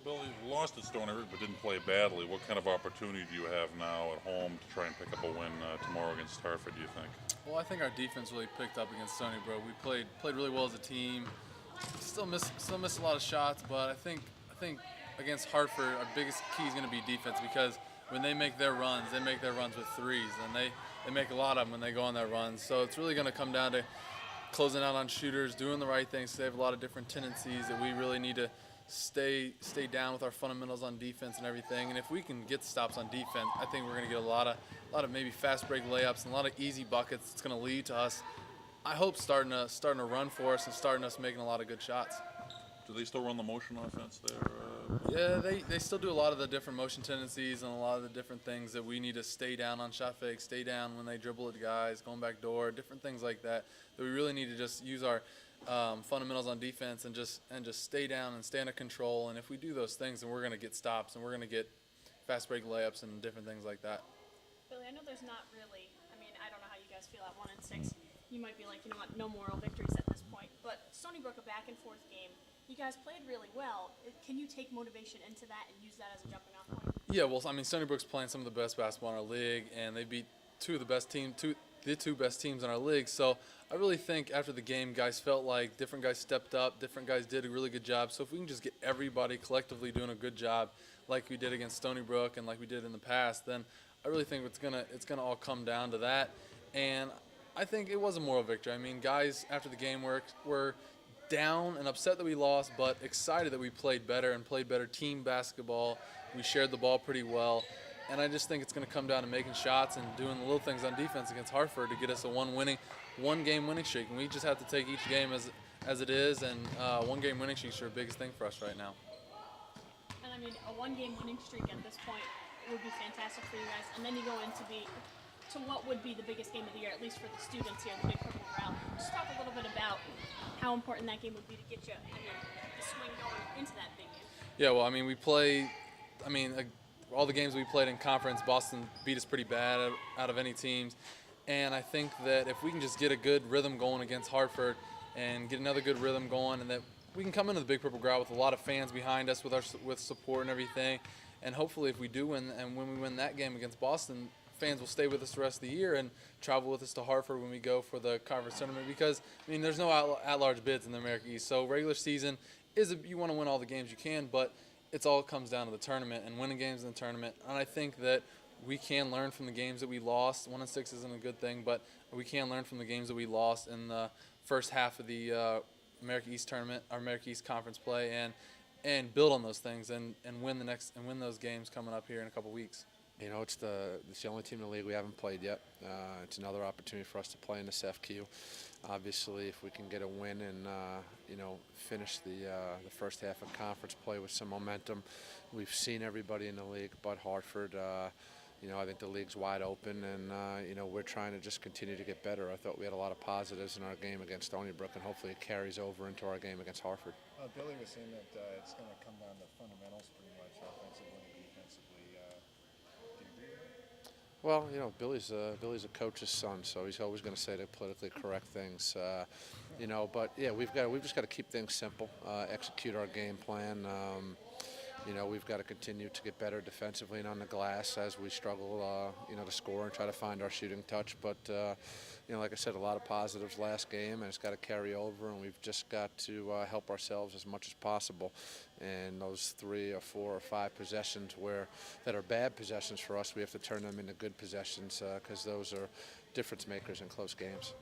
Bill, you lost at Stony Brook but didn't play badly. What kind of opportunity do you have now at home to try and pick up a win tomorrow against Hartford, do you think? Well, I think our defense really picked up against Stony Brook. We played really well as a team. Still miss a lot of shots, but I think against Hartford, our biggest key is going to be defense, because when they make their runs, they make their runs with threes, and they make a lot of them when they go on their runs. So it's really going to come down to closing out on shooters, doing the right things. They have a lot of different tendencies that we really need to stay down with our fundamentals on defense and everything. And if we can get stops on defense, I think we're going to get a lot of maybe fast break layups and a lot of easy buckets. It's going to lead to us, I hope, starting to run for us and starting us making a lot of good shots. Do they still run the motion offense there? Yeah, they still do a lot of the different motion tendencies and a lot of the different things that we need to stay down on shot fakes, stay down when they dribble at guys, going back door, different things like that we really need to just use our fundamentals on defense and just stay down and stay under control. And if we do those things, then we're going to get stops and we're going to get fast break layups and different things like that. Billy, I know there's not really, I don't know how you guys feel at 1-6. You might be like, you know what, no moral victories at this point. But Stony Brook, a back and forth game. You guys played really well. Can you take motivation into that and use that as a jumping off point? Yeah, well, Stony Brook's playing some of the best basketball in our league, and they beat the two best teams in our league. So I really think after the game, guys felt like different guys stepped up, different guys did a really good job. So if we can just get everybody collectively doing a good job like we did against Stony Brook and like we did in the past, then I really think it's gonna all come down to that. And I think it was a moral victory. Guys after the game were down and upset that we lost, but excited that we played better and played better team basketball. We shared the ball pretty well. And I just think it's going to come down to making shots and doing the little things on defense against Hartford to get us a one-game winning streak. And we just have to take each game as it is, and one-game winning streaks are the biggest thing for us right now. And a one-game winning streak at this point would be fantastic for you guys. And then you go to what would be the biggest game of the year, at least for the students here, the Big Purple Growl. Just talk a little bit about how important that game would be to get you, the swing going into that big game. Yeah, well, we play, all the games we played in conference, Boston beat us pretty bad out of any teams. And I think that if we can just get a good rhythm going against Hartford and get another good rhythm going, and that we can come into the Big Purple Growl with a lot of fans behind us with support and everything. And hopefully if we do win, and when we win that game against Boston, fans will stay with us the rest of the year and travel with us to Hartford when we go for the conference tournament, because there's no at-large bids in the America East. So regular season you want to win all the games you can, but it all comes down to the tournament and winning games in the tournament. And I think that we can learn from the games that we lost. 1-6 isn't a good thing, but we can learn from the games that we lost in the first half of the America East tournament, our America East conference play, and build on those things and win those games coming up here in a couple weeks. It's the only team in the league we haven't played yet. It's another opportunity for us to play in the SEFCU. Obviously, if we can get a win and finish the first half of conference play with some momentum, we've seen everybody in the league but Hartford. I think the league's wide open, and we're trying to just continue to get better. I thought we had a lot of positives in our game against Stony Brook, and hopefully it carries over into our game against Hartford. Billy was saying that it's going to come down to fundamentals pretty much, offensively and defensively. Do you agree with that? Well, Billy's a coach's son, so he's always going to say the politically correct things. But yeah, we've just got to keep things simple, execute our game plan. We've got to continue to get better defensively and on the glass as we struggle, to score and try to find our shooting touch. But, like I said, a lot of positives last game, and it's got to carry over, and we've just got to help ourselves as much as possible. And those 3 or 4 or 5 possessions that are bad possessions for us, we have to turn them into good possessions, because those are difference makers in close games.